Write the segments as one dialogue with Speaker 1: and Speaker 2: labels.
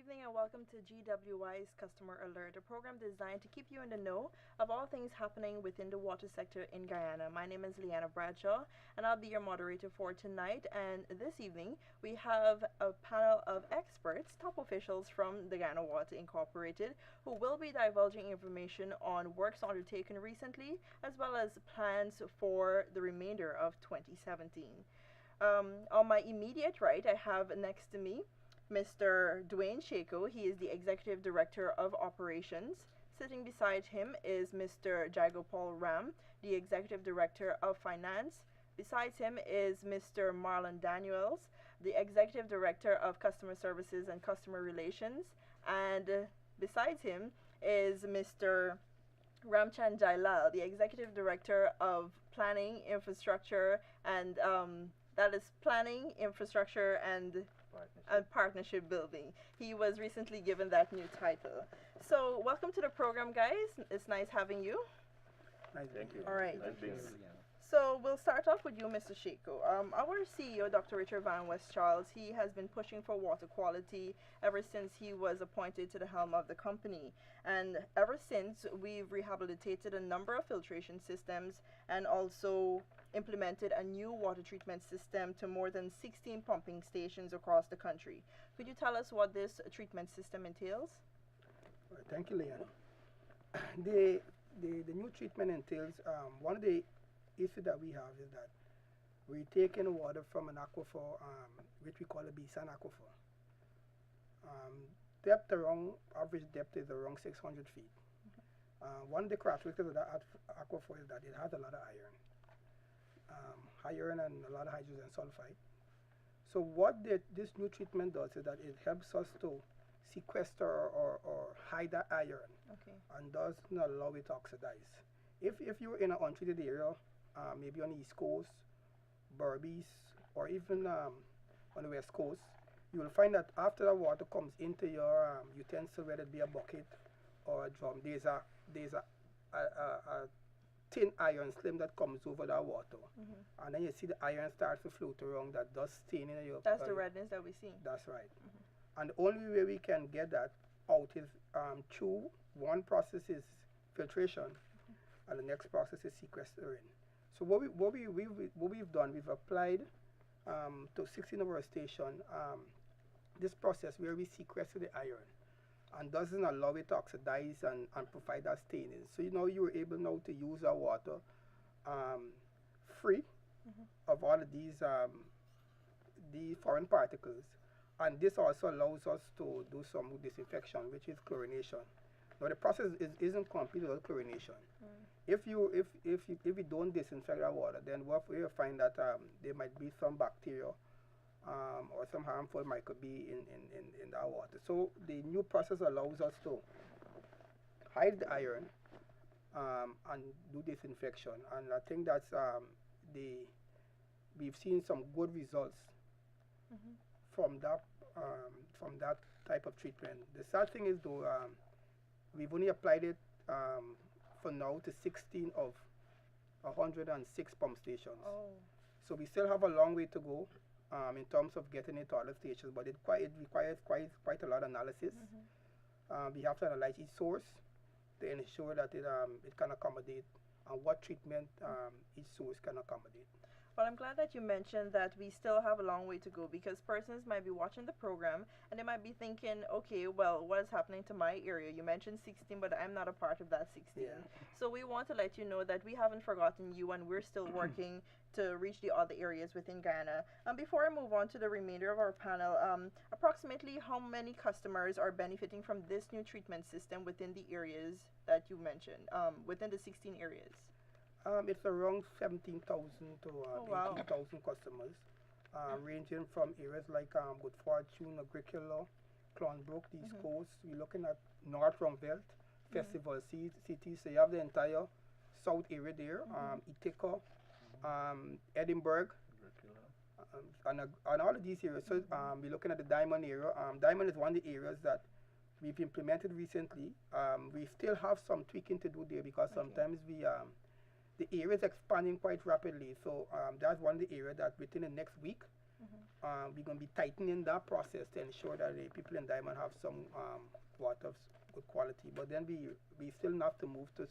Speaker 1: evening and welcome to GWI's Customer Alert, a program designed to keep you in the know of all things happening within the water sector in Guyana. My name is Leana Bradshaw and I'll be your moderator for tonight. And this evening we have a panel of experts, top officials from the Guyana Water Incorporated, who will be divulging information on works undertaken recently as well as plans for the remainder of 2017. On my immediate right, I have next to me Mr.Dwayne Shako. He is the Executive Director of Operations. Sitting beside him is Mr.Jaigopaul Ram, the Executive Director of Finance. Besides him is Mr. Marlon Daniels, the Executive Director of Customer Services and Customer Relations. And besides him is Mr. Ramchan Jailal, the Executive Director of Planning, Infrastructure, and that is Planning, Infrastructure, and partnership building. He was recently given that new title. So welcome to the program, guys. It's nice having you.
Speaker 2: Thank you.
Speaker 1: All right.
Speaker 2: Nice being here.
Speaker 1: So we'll start off with you, Mr. Shako. Our CEO, Dr. Richard Van West Charles, he has been pushing for water quality ever since he was appointed to the helm of the company. And ever since, we've rehabilitated a number of filtration systems and also implemented a new water treatment system to more than 16 pumping stations across the country. Could you tell us what this treatment system entails?
Speaker 2: Thank you, Leana. The new treatment entails one of the issue that we have is that we're taking water from an aquifer, which we call a basin aquifer. Average depth is around 600 feet. One of the characteristics of that aquifer is that it has a lot of iron and a lot of hydrogen sulfide. So what this new treatment does is that it helps us to sequester or hide that iron, and does not allow it to oxidize. If you're in an untreated area, maybe on the East Coast, Berbice, or even on the West Coast, you will find that after the water comes into your utensil, whether it be a bucket or a drum, there's a thin iron film that comes over that water. And then you see the iron starts to float around that does stain in your...
Speaker 1: That's the redness that we see.
Speaker 2: That's right. And the only way we can get that out is through one process is filtration, and the next process is sequestering. So what we've done, we've applied to 16 of our station this process where we sequester the iron and doesn't allow it to oxidize and provide that staining. So you're able now to use our water free of all of these foreign particles. And this also allows us to do some disinfection, which is chlorination. Now the process isn't complete without chlorination. If we don't disinfect our water, then what we'll find that there might be some bacteria or some harmful microbe in our water. So the new process allows us to hide the iron and do disinfection. And I think that's we've seen some good results from that type of treatment. The sad thing is though, we've only applied it for now to 16 of 106 pump stations. So we still have a long way to go in terms of getting it to other stations, but it requires quite a lot of analysis. We have to analyze each source to ensure that it can accommodate and what treatment each source can accommodate.
Speaker 1: Well, I'm glad that you mentioned that we still have a long way to go, because persons might be watching the program and they might be thinking, okay, well, what is happening to my area? You mentioned 16, but I'm not a part of that 16.
Speaker 2: Yeah.
Speaker 1: So we want to let you know that we haven't forgotten you and we're still working to reach the other areas within Guyana. Before I move on to the remainder of our panel, approximately how many customers are benefiting from this new treatment system within the areas that you mentioned, within the 16 areas?
Speaker 2: It's around 17,000 to 18,000 customers, ranging from areas like Good Fortune, Agricola, Clonbrook, the East Coast. We're looking at North Rumvelt, Festival City. So you have the entire south area there, Ithaca, Edinburgh, and all of these areas. So we're looking at the Diamond area. Diamond is one of the areas that we've implemented recently. We still have some tweaking to do there because sometimes the area is expanding quite rapidly. So that's one of the areas that within the next week We're going to be tightening that process to ensure that the people in Diamond have some water of good quality. But then we still have to move to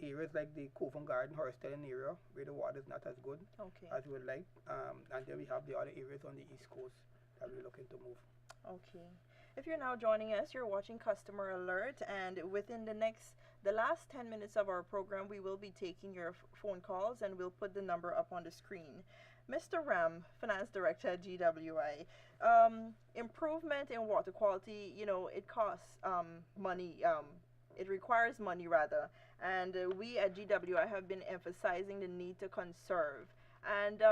Speaker 2: areas like the Covent Garden, Horstelin area, where the water is not as good as we would like. And then we have the other areas on the East Coast that we're looking to move.
Speaker 1: Okay. If you're now joining us, you're watching Customer Alert, and within the last 10 minutes of our program, we will be taking your phone calls, and we'll put the number up on the screen. Mr. Ram, Finance Director at GWI, improvement in water quality, you know, it costs money, it requires money rather, and we at GWI have been emphasizing the need to conserve. And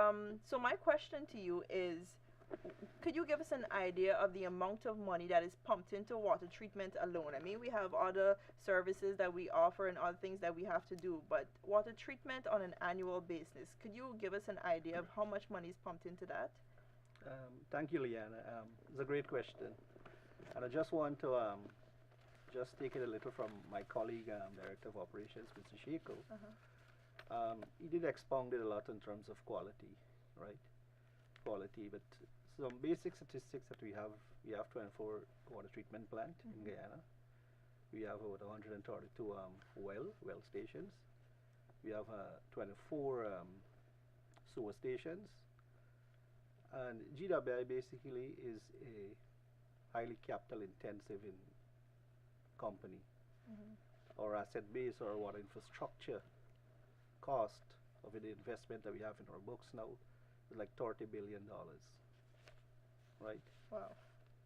Speaker 1: so my question to you is, could you give us an idea of the amount of money that is pumped into water treatment alone? I mean, we have other services that we offer and other things that we have to do, but water treatment on an annual basis, could you give us an idea of how much money is pumped into that?
Speaker 3: Thank you, Leana. It's a great question. And I just want to just take it a little from my colleague, Director of Operations, Mr. Shako. He did expound it a lot in terms of quality, right? Quality, but some basic statistics that we have 24 water treatment plant in Guyana. We have about 132 well stations. We have 24 sewer stations. And GWI basically is a highly capital intensive company. Our asset base or water infrastructure cost of the investment that we have in our books now is like $30 billion. Right?
Speaker 1: Wow.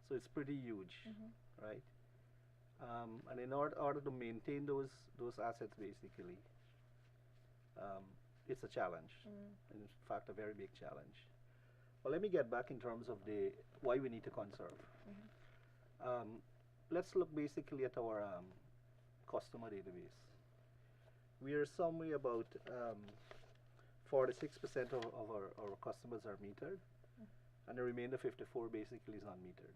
Speaker 3: So it's pretty huge, right? And in order to maintain those assets, basically, it's a challenge, and in fact, a very big challenge. Well, let me get back in terms of why we need to conserve. Let's look basically at our customer database. We are somewhere about 46% of our customers are metered, and the remainder 54 basically is unmetered.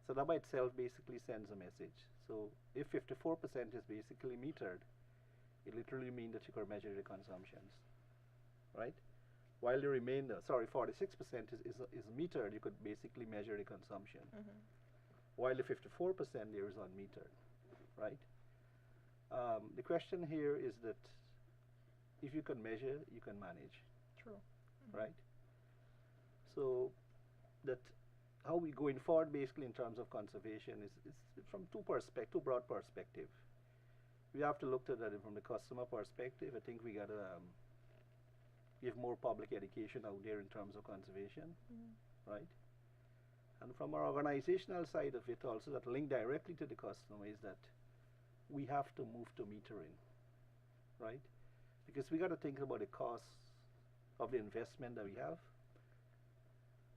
Speaker 3: So that by itself basically sends a message. So if 54% is basically metered, it literally means that you can measure the consumptions, right? While the remainder, 46% is metered, you could basically measure the consumption. While the 54% there is unmetered, right? The question here is that if you can measure, you can manage.
Speaker 1: True.
Speaker 3: Right? So that how we going forward basically in terms of conservation is from two broad perspective. We have to look at it from the customer perspective. I think we got to give more public education out there in terms of conservation, right? And from our organizational side of it also, that link directly to the customer is that we have to move to metering, right? Because we got to think about the cost of the investment that we have.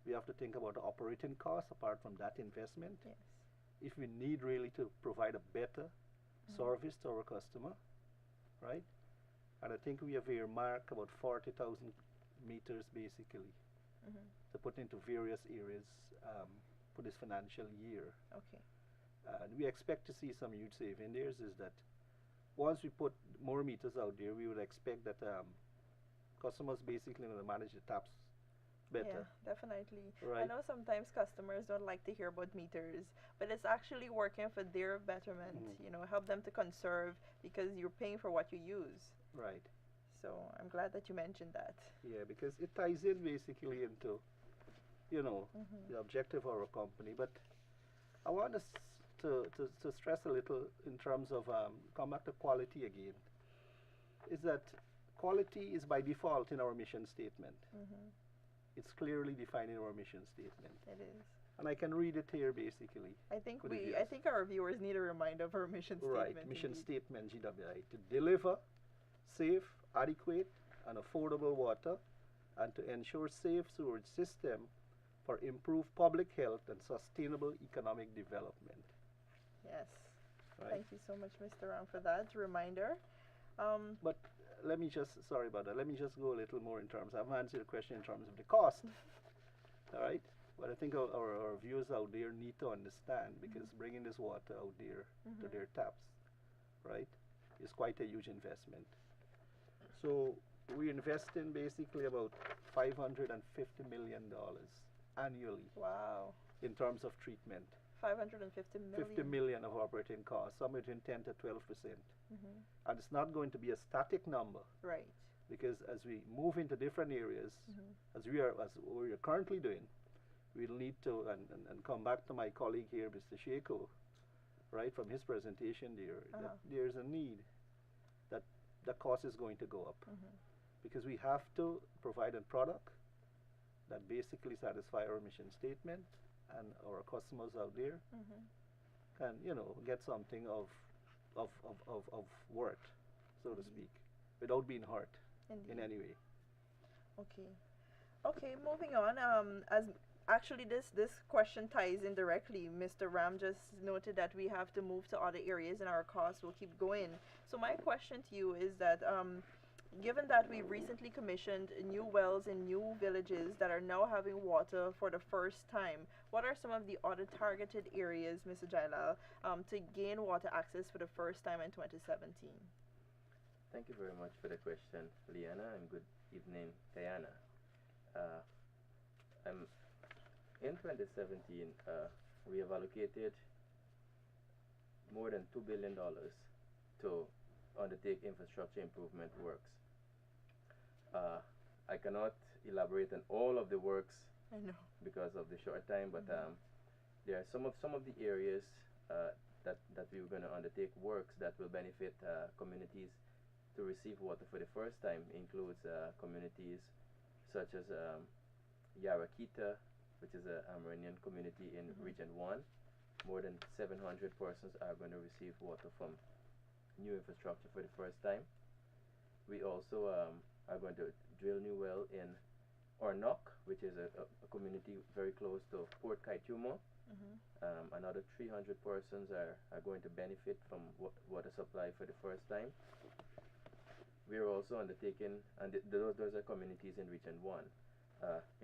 Speaker 3: We have to think about the operating costs apart from that investment.
Speaker 1: Yes.
Speaker 3: If we need really to provide a better service to our customer, right? And I think we have earmarked about 40,000 meters basically to put into various areas for this financial year.
Speaker 1: Okay.
Speaker 3: And we expect to see some huge saving there. Is that once we put more meters out there, we would expect that customers basically will manage the taps better.
Speaker 1: Yeah, definitely.
Speaker 3: Right.
Speaker 1: I know sometimes customers don't like to hear about meters, but it's actually working for their betterment. You know, help them to conserve because you're paying for what you use.
Speaker 3: Right.
Speaker 1: So I'm glad that you mentioned that.
Speaker 3: Yeah, because it ties in basically into, you know, the objective of our company. But I want us to stress a little in terms of come back to quality again. Is that quality is by default in our mission statement. It's clearly defined in our mission statement.
Speaker 1: It is.
Speaker 3: And I can read it here basically.
Speaker 1: I think our viewers need a reminder of our mission statement.
Speaker 3: Right, mission statement GWI to deliver safe, adequate, and affordable water, and to ensure safe sewage system for improved public health and sustainable economic development.
Speaker 1: Yes.
Speaker 3: Right.
Speaker 1: Thank you so much, Mr. Ram, for that reminder.
Speaker 3: But let me just, sorry about that, let me just go a little more in terms, I've answered the question in terms of the cost, all right? But I think our viewers out there need to understand, because bringing this water out there to their taps, right, is quite a huge investment. So we invest in basically about $550 million annually
Speaker 1: Wow.
Speaker 3: in terms of treatment.
Speaker 1: 550 million.
Speaker 3: 50 million of operating costs, somewhere between 10 to 12%.
Speaker 1: Mm-hmm.
Speaker 3: And it's not going to be a static number,
Speaker 1: Right.
Speaker 3: because as we move into different areas,
Speaker 1: Mm-hmm.
Speaker 3: as we are currently doing, we'll need to, and come back to my colleague here, Mr. Shako, right, from his presentation there, that there's a need that the cost is going to go up.
Speaker 1: Mm-hmm.
Speaker 3: Because we have to provide a product that basically satisfy our mission statement, and our customers out there
Speaker 1: Mm-hmm.
Speaker 3: can, get something of worth, so to speak, without being hurt
Speaker 1: Indeed.
Speaker 3: in any way.
Speaker 1: Okay. Okay, moving on. As actually this question ties in directly. Mr. Ram just noted that we have to move to other areas and our costs will keep going. So my question to you is that given that we recently commissioned new wells in new villages that are now having water for the first time, what are some of the other targeted areas, Mr. Jailal, to gain water access for the first time in 2017?
Speaker 4: Thank you very much for the question, Leana, and good evening, Diana. In 2017, we have allocated more than $2 billion to undertake infrastructure improvement works. I cannot elaborate on all of the works
Speaker 1: I know.
Speaker 4: because of the short time, but there are some of the areas that we were going to undertake works that will benefit communities to receive water for the first time. Includes communities such as Yarakita, which is a Amerindian community in Region 1. More than 700 persons are going to receive water from new infrastructure for the first time. We also are going to drill new well in Ornock, which is a community very close to Port Kaitumo. Another 300 persons are going to benefit from water supply for the first time. We are also undertaking, and those are communities in Region 1.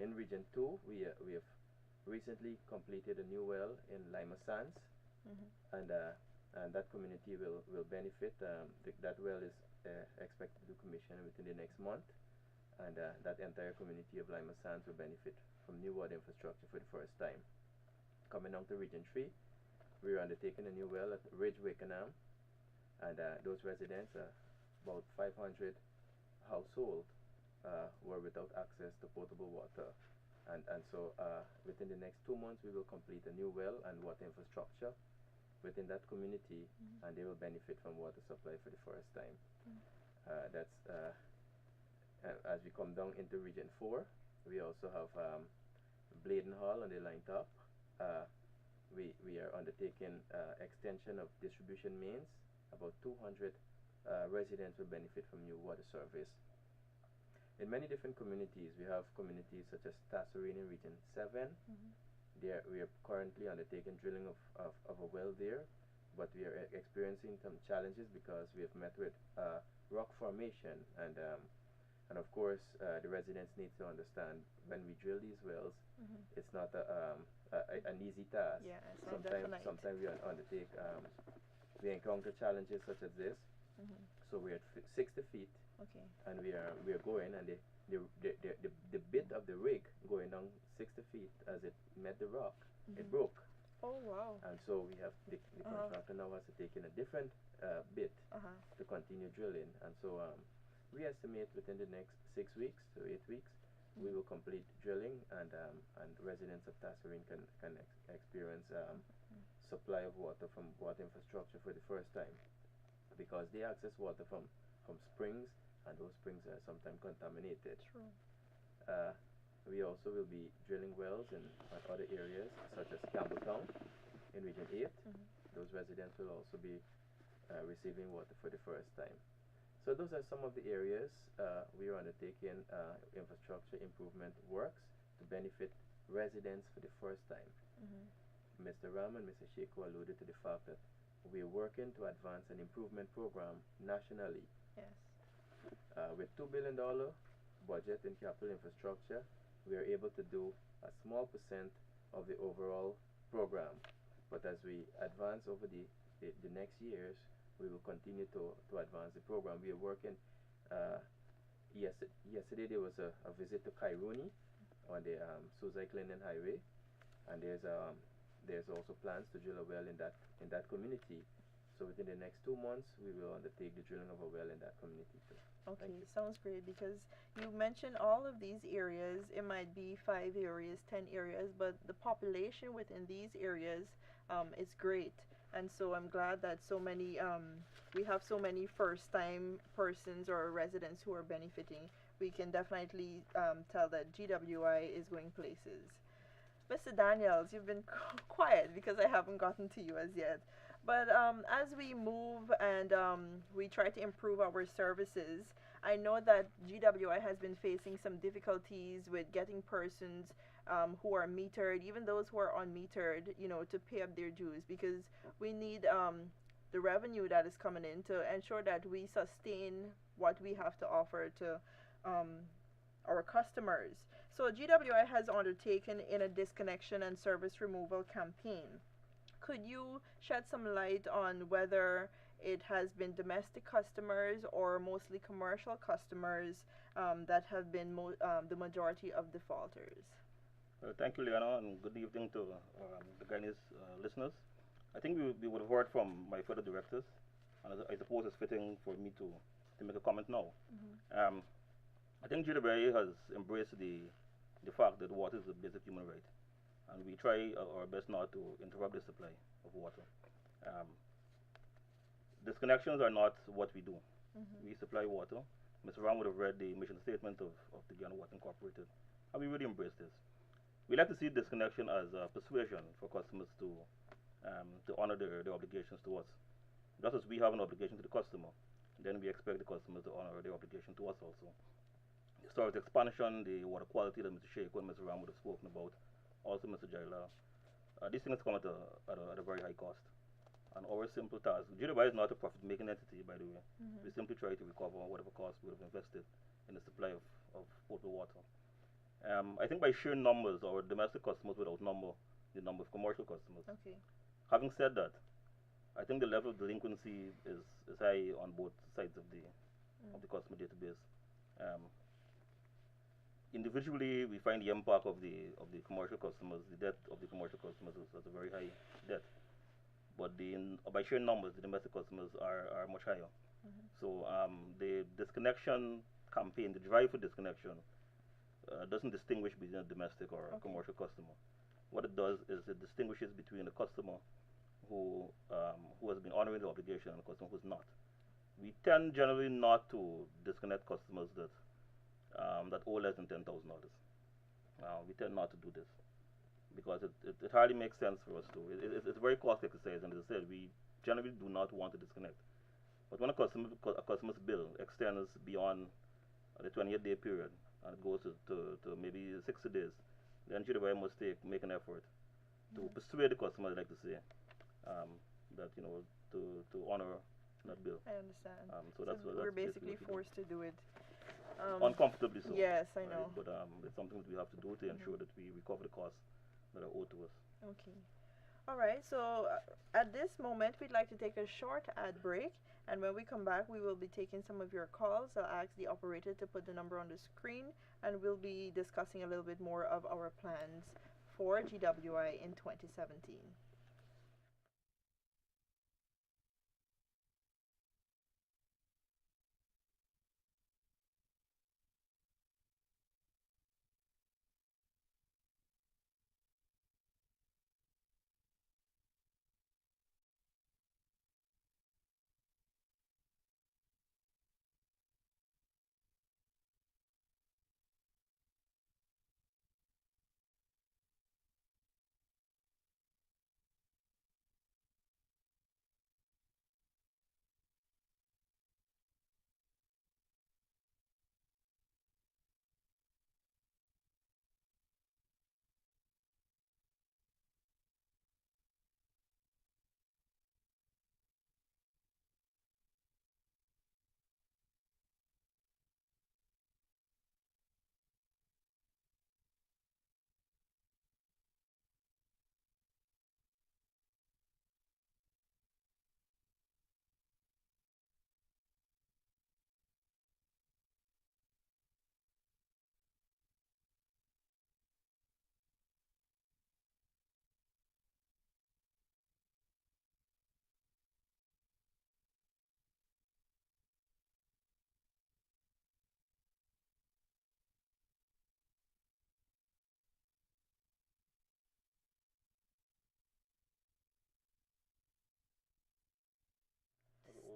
Speaker 4: In Region 2, we have recently completed a new well in Lima Sands, and that community will benefit. That well is expected to commission within the next month, and that entire community of Lima Sands will benefit from new water infrastructure for the first time. Coming on to Region 3, we are undertaking a new well at Ridgeway Canam, and those residents, about 500 households, were without access to potable water. And so within the next 2 months, we will complete a new well and water infrastructure within that community, and they will benefit from water supply for the first time. That's as we come down into Region 4, we also have Bladen Hall on the line top. We are undertaking extension of distribution mains. About 200 residents will benefit from new water service. In many different communities, we have communities such as Tasserine in Region 7. We are currently undertaking drilling of a well there, but we are experiencing some challenges because we have met with rock formation, and of course the residents need to understand when we drill these wells, it's not an easy task.
Speaker 1: Yeah, it's not
Speaker 4: sometimes we undertake we encounter challenges such as this. So we're at 60 feet.
Speaker 1: Okay.
Speaker 4: And we are going, and the bit of the rig going down 60 feet, as it met the rock, it broke.
Speaker 1: Oh wow.
Speaker 4: And so we have the contractor now has to take in a different bit to continue drilling. And so we estimate within the next 6 weeks to 8 weeks we will complete drilling, and residents of Tasserine can experience supply of water from water infrastructure for the first time, because they access water from springs, and those springs are sometimes contaminated.
Speaker 1: True.
Speaker 4: We also will be drilling wells in other areas such as Campbelltown in Region 8. Those residents will also be receiving water for the first time. So those are some of the areas we are undertaking infrastructure improvement works to benefit residents for the first time. Mr. Ram and Mr. Shako alluded to the fact that we are working to advance an improvement program nationally.
Speaker 1: Yes.
Speaker 4: With $2 billion budget in capital infrastructure, we are able to do a small percent of the overall program. But as we advance over the next years, we will continue to advance the program. We are working Yesterday there was a visit to Kairuni on the Suicide Cleaning Highway, and there's also plans to drill a well in that community. So within the next 2 months, we will undertake the drilling of a well in that community too.
Speaker 1: Okay, sounds great because you mentioned all of these areas. It might be 5 areas, 10 areas, but the population within these areas is great. And so I'm glad that we have so many first-time persons or residents who are benefiting. We can definitely tell that GWI is going places. Mr. Daniels, you've been quiet because I haven't gotten to you as yet. But as we move and we try to improve our services, I know that GWI has been facing some difficulties with getting persons who are metered, even those who are unmetered, to pay up their dues because we need the revenue that is coming in to ensure that we sustain what we have to offer to our customers. So GWI has undertaken in a disconnection and service removal campaign. Could you shed some light on whether it has been domestic customers or mostly commercial customers that have been the majority of defaulters?
Speaker 5: Thank you, Leana, and good evening to the Guyanese listeners. I think we would have heard from my fellow directors, and I suppose it's fitting for me to make a comment now. I think GWA has embraced the fact that water is a basic human right, and we try our best not to interrupt the supply of water. Disconnections are not what we do. We supply water. Mr. Ram would have read the mission statement of the Guyana Water Incorporated, and we really embrace this. We like to see disconnection as a persuasion for customers to honor their obligations to us. Just as we have an obligation to the customer, then we expect the customers to honor their obligation to us also. The storage expansion, the water quality that Mr. Shako and Mr. Ram would have spoken about, also Mr. Jaila, these things come at a very high cost. And our simple task, GWI is not a profit-making entity, by the way. We simply try to recover whatever cost we have invested in the supply of potable water. I think by sheer numbers, our domestic customers would outnumber the number of commercial customers.
Speaker 1: Okay.
Speaker 5: Having said that, I think the level of delinquency is high on both sides of the customer database. Individually, we find the impact of the commercial customers, the debt of the commercial customers is a very high debt. But by sheer numbers, the domestic customers are much higher. So the disconnection campaign, the drive for disconnection, doesn't distinguish between a domestic or a commercial customer. What it does is it distinguishes between a customer who has been honoring the obligation and a customer who's not. We tend generally not to disconnect customers that owe less than $10,000. We tend not to do this because it hardly makes sense for us to. It's a very costly exercise, and as I said, we generally do not want to disconnect. But when a customer's bill extends beyond the 28-day period and it goes to maybe 60 days, then GWI must make an effort to persuade the customer, I'd like to say, that to honor that bill.
Speaker 1: I understand.
Speaker 5: So that's
Speaker 1: we're basically forced to do it.
Speaker 5: Uncomfortably so.
Speaker 1: Yes, I know.
Speaker 5: Right? But it's something that we have to do to ensure that we recover the costs that are owed to us.
Speaker 1: Okay. All right. So at this moment, we'd like to take a short ad break. And when we come back, we will be taking some of your calls. I'll ask the operator to put the number on the screen, and we'll be discussing a little bit more of our plans for GWI in 2017.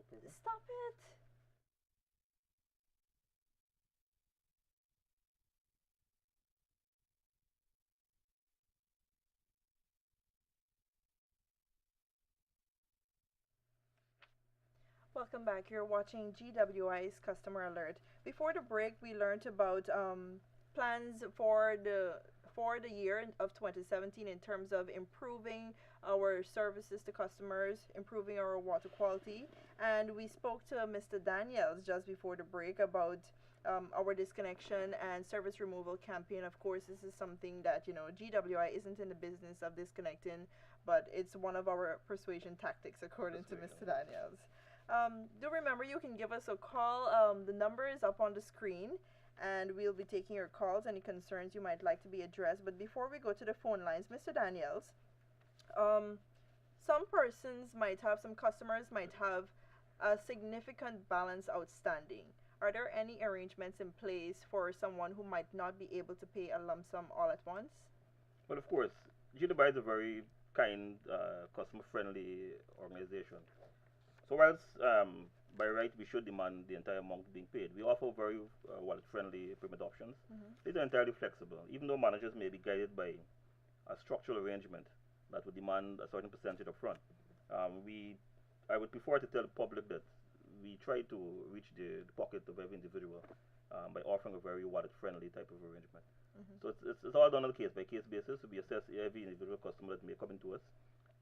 Speaker 3: program.
Speaker 1: Stop it. Welcome back. You're watching GWI's Customer Alert. Before the break, we learned about plans for the year of 2017 in terms of improving our services to customers, improving our water quality, and we spoke to Mr. Daniels just before the break about our disconnection and service removal campaign. Of course, this is something that GWI isn't in the business of disconnecting, but it's one of our persuasion tactics, according to Mr. Daniels. Do remember you can give us a call. The number is up on the screen, and we'll be taking your calls, any concerns you might like to be addressed. But before we go to the phone lines, Mr. Daniels, some persons might have, some customers might have a significant balance outstanding. Are there any arrangements in place for someone who might not be able to pay a lump sum all at once?
Speaker 5: Well, of course, GWI is a very kind, customer-friendly organization. So whilst by right we should demand the entire amount being paid, we offer very wallet-friendly payment options. These are entirely flexible, even though managers may be guided by a structural arrangement that would demand a certain percentage up front. I would prefer to tell the public that we try to reach the pocket of every individual by offering a very wallet-friendly type of arrangement. So it's all done on a case-by-case basis. So we assess every individual customer that may come into us,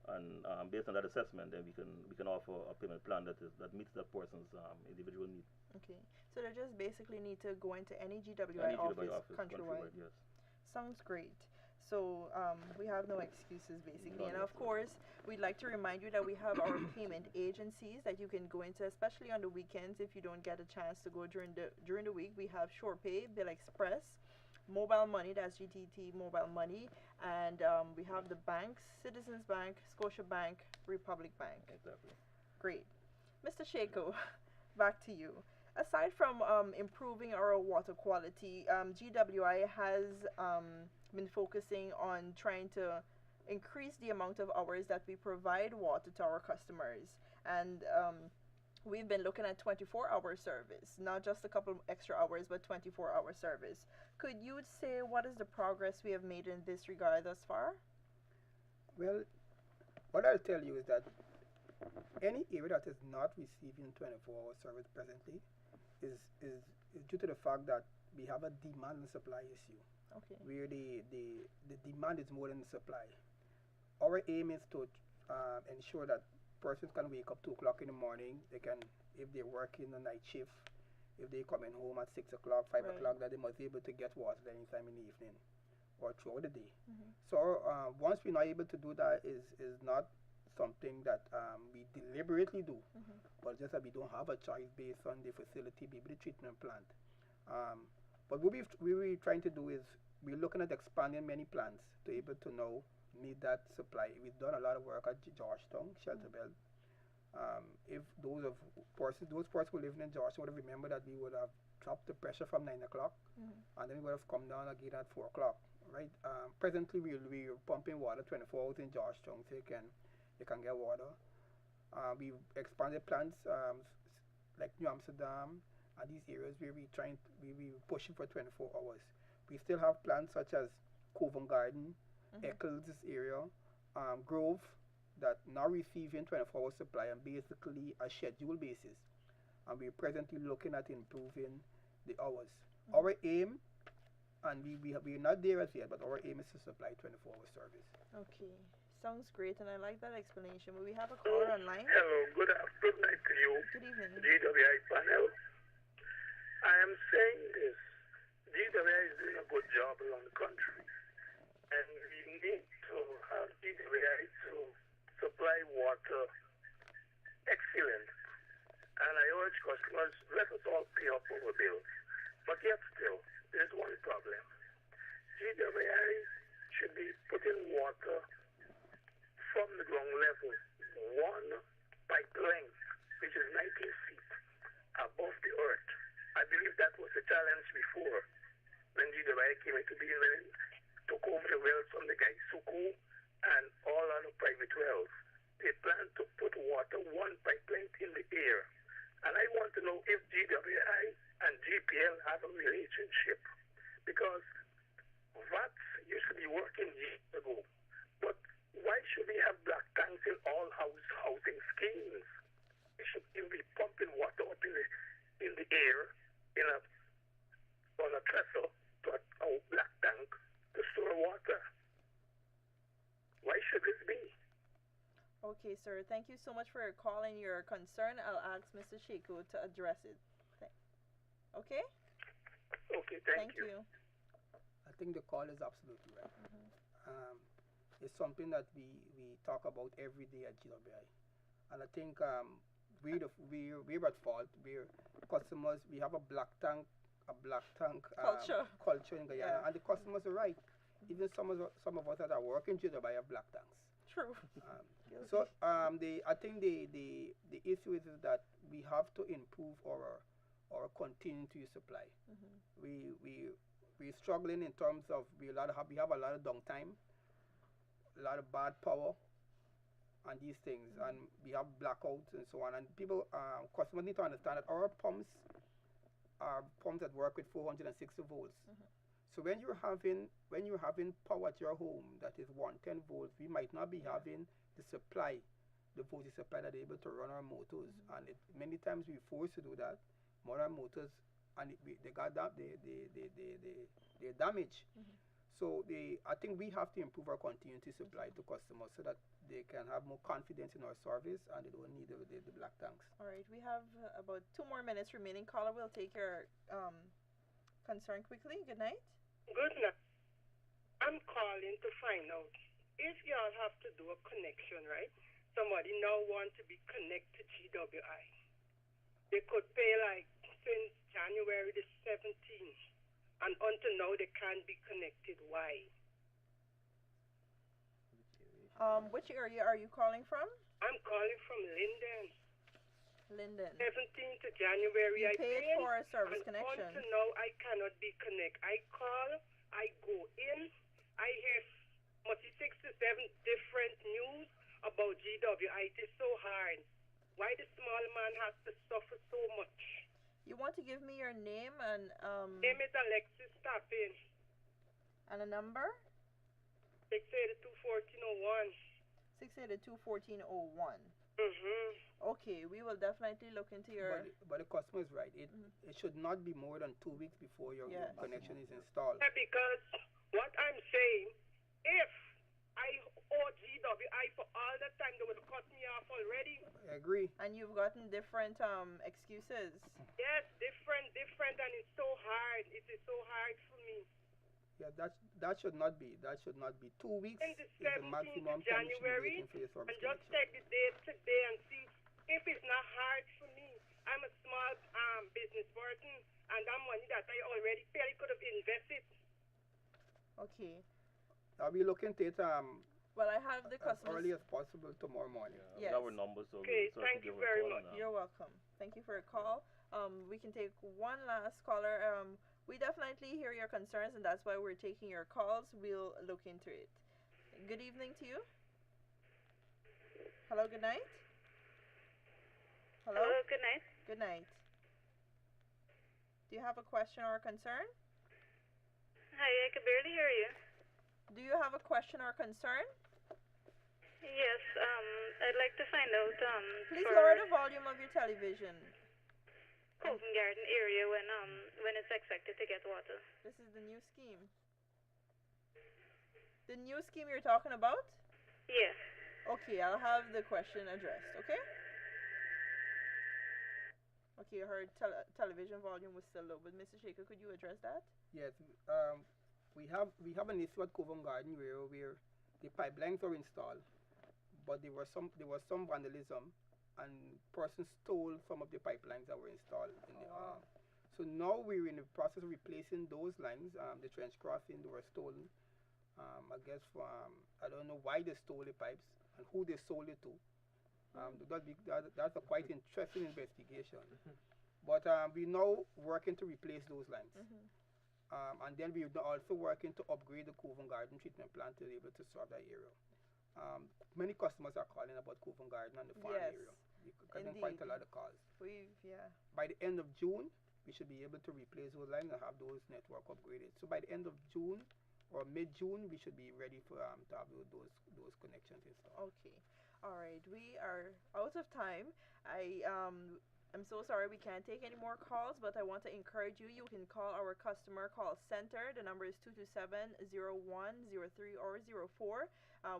Speaker 5: and based on that assessment, then we can offer a payment plan that meets that person's individual need.
Speaker 1: Okay, so they just basically need to go into any GWI office countrywide.
Speaker 5: Yes.
Speaker 1: Sounds great. So we have no excuses basically, and of course we'd like to remind you that we have our payment agencies that you can go into, especially on the weekends if you don't get a chance to go during the week. We have SurePay, Bill Express, Mobile Money, that's GTT Mobile Money, and we have the banks, Citizens Bank, Scotia Bank, Republic Bank.
Speaker 5: Exactly.
Speaker 1: Great. Mr. Shako, back to you. Aside from improving our water quality, GWI has been focusing on trying to increase the amount of hours that we provide water to our customers, and we've been looking at 24-hour service, not just a couple extra hours, but 24-hour service. Could you say what is the progress we have made in this regard thus far?
Speaker 2: Well, what I'll tell you is that any area that is not receiving 24-hour service presently is due to the fact that we have a demand and supply issue.
Speaker 1: Okay.
Speaker 2: Where the demand is more than the supply. Our aim is to ensure that persons can wake up 2 o'clock in the morning. They can, if they're working a night shift, if they're coming home at 6 o'clock, 5 o'clock, that they must be able to get water anytime in the evening or throughout the day. So once we're not able to do that, is not something that we deliberately do, but just that we don't have a choice based on the facility, maybe the treatment plant. But what we're trying to do is we're looking at expanding many plants to able to now meet that supply. We've done a lot of work at Georgetown, Shelterbelt. If those persons who living in Georgetown would have remembered that we would have dropped the pressure from 9 o'clock, and then we would have come down again at 4 o'clock. Right. Presently, we're pumping water 24 hours in Georgetown, so you can get water. We've expanded plants like New Amsterdam and these areas where we're pushing for 24 hours. We still have plants such as Covent Garden, Eccles area, Grove, that now receiving 24-hour supply on basically a schedule basis. And we're presently looking at improving the hours. Our aim, and we're not there as yet, but our aim is to supply 24-hour service.
Speaker 1: Okay. Sounds great, and I like that explanation. Will we have a caller online?
Speaker 6: Hello, good night to you.
Speaker 1: Good evening.
Speaker 6: GWI panel. I am saying this. GWI is doing a good job around the country, and we need to have GWI to supply water excellent. And I urge customers, let us all pay up our bills. But yet still, there's one problem. GWI should be putting water from the ground level, one pipe length, which is 19 feet above the earth. I believe that was a challenge before when GWI came into being, when it took over the wells from the guy Suku and all other private wells. They plan to put water one pipe length in the air. relationship because that used to be working years ago. But why should we have black tanks in all housing schemes? We should be pumping water up in the air on a trestle to a black tank to store water. Why should this be?
Speaker 1: Okay, sir. Thank you so much for your call and your concern. I'll ask Mr. Shako to address it. Okay?
Speaker 6: Okay, thank you.
Speaker 2: I think the call is absolutely right. It's something that we talk about every day at GWI. And I think we're at fault. We're customers. We have a black tank culture in Guyana, and the customers are right. Even some of us that are working in GWI have black tanks.
Speaker 1: True.
Speaker 2: So I think the issue is that we have to improve our continuity supply. We're struggling in terms of we have a lot of downtime, a lot of bad power, and these things, and we have blackouts and so on. And people, customers need to understand that our pumps are pumps that work with 460 volts. So when you're having power at your home that is 110 volts, we might not be having the voltage supply that are able to run our motors. And many times we're forced to do that. Modern motors, and they're damaged. So I think we have to improve our continuity supply to customers so that they can have more confidence in our service and they don't need the black tanks.
Speaker 1: All right, we have about 2 more minutes remaining. Caller, we'll take your concern quickly. Good night.
Speaker 7: Good night. I'm calling to find out if y'all have to do a connection, right? Somebody now want to be connected to GWI. They could pay like since January the 17th, and until now they can't be connected. Why?
Speaker 1: Which area are you calling from?
Speaker 7: I'm calling from Linden.
Speaker 1: Linden.
Speaker 7: 17th of January.
Speaker 1: You
Speaker 7: I
Speaker 1: paid for a service
Speaker 7: and
Speaker 1: connection.
Speaker 7: Until now I cannot be connected. I call, I go in, I hear 6 to 7 different news about GWI. It is so hard. Why the small man has to suffer so much?
Speaker 1: You want to give me your name and
Speaker 7: Name is Alexis Tapin.
Speaker 1: and a number?
Speaker 7: 682-1401.
Speaker 1: 682-1401.
Speaker 7: Mm-hmm.
Speaker 1: Okay, we will definitely look into your.
Speaker 2: But the customer is right. It should not be more than 2 weeks before your connection is installed.
Speaker 7: Yeah, because what I'm saying, if I owe GWI for all the time, they would have cut me off already.
Speaker 2: I agree.
Speaker 1: And you've gotten different excuses.
Speaker 7: Yes, different, and it's so hard. It is so hard for me.
Speaker 2: Yeah, that should not be. 2 weeks
Speaker 7: In the
Speaker 2: is the
Speaker 7: 17th
Speaker 2: maximum
Speaker 7: of
Speaker 2: time you should be
Speaker 7: January,
Speaker 2: waiting for your service
Speaker 7: and just
Speaker 2: connection.
Speaker 7: check the date today and see if it's not hard for me. I'm a small business person, and that money that I already paid, I could have invested.
Speaker 1: Okay.
Speaker 2: I'll be looking at it
Speaker 1: Well, I have the
Speaker 2: as
Speaker 1: customers.
Speaker 2: early as possible tomorrow morning.
Speaker 1: Yes.
Speaker 5: Our numbers, so
Speaker 7: Okay,
Speaker 5: we'll
Speaker 7: thank
Speaker 5: give
Speaker 7: you
Speaker 5: her a
Speaker 7: very
Speaker 5: call
Speaker 7: much.
Speaker 5: and,
Speaker 1: You're welcome. Thank you for your call. We can take one last caller. We definitely hear your concerns, and that's why we're taking your calls. We'll look into it. Good evening to you. Hello, good night. Hello?
Speaker 8: Hello, good night.
Speaker 1: Good night. Do you have a question or a concern?
Speaker 8: Hi, I can barely hear you.
Speaker 1: Do you have a question or concern?
Speaker 8: Yes, I'd like to find out,
Speaker 1: Please
Speaker 8: for
Speaker 1: lower the volume of your television.
Speaker 8: Covent Garden area when it's expected to get water.
Speaker 1: This is the new scheme. The new scheme you're talking about?
Speaker 8: Yes.
Speaker 1: Okay, I'll have the question addressed, okay? Okay, her television volume was still low, but Mr. Shako, could you address that?
Speaker 2: Yes, we have an issue at Covent Garden where the pipelines were installed, but there was some vandalism, and persons stole some of the pipelines that were installed in the So now we're in the process of replacing those lines. The trench crossing, they were stolen. I guess I don't know why they stole the pipes and who they sold it to. That's a quite interesting investigation. But we're now working to replace those lines. And then we're also working to upgrade the Covent Garden treatment plant to be able to serve that area. Many customers are calling about Covent Garden and the farm area. We're getting quite a lot of calls. By the end of June, we should be able to replace those lines and have those network upgraded. So by the end of June or mid-June, we should be ready for to have those connections installed.
Speaker 1: Okay. All right. We are out of time. I'm so sorry we can't take any more calls, but I want to encourage you. You can call our customer call center. The number is 227-0103 or 04.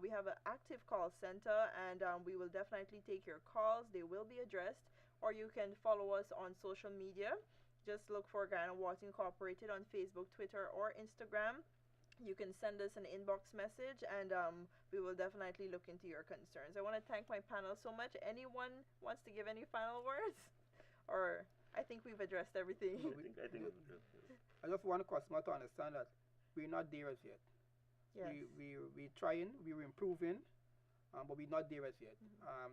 Speaker 1: We have an active call center, and we will definitely take your calls. They will be addressed. Or you can follow us on social media. Just look for Guyana Water Incorporated on Facebook, Twitter, or Instagram. You can send us an inbox message, and we will definitely look into your concerns. I want to thank my panel so much. Anyone wants to give any final words? Or I think we've addressed everything.
Speaker 5: I think
Speaker 2: I just want the customer to understand that we're not there as yet.
Speaker 1: Yes.
Speaker 2: We're trying, we're improving, but we're not there as yet.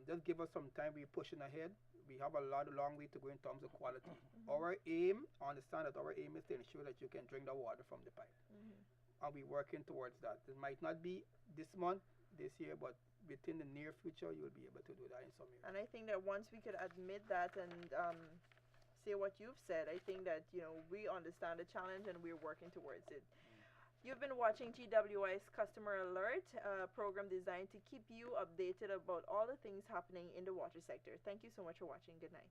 Speaker 2: Just give us some time. We're pushing ahead. We have a long way to go in terms of quality. Our aim, understand that our aim is to ensure that you can drink the water from the pipe. And we're working towards that. It might not be this month, this year, but within the near future, you'll be able to do that in some areas.
Speaker 1: And I think that once we could admit that and say what you've said, I think that, you know, we understand the challenge and we're working towards it. You've been watching GWI's Customer Alert, a program designed to keep you updated about all the things happening in the water sector. Thank you so much for watching. Good night.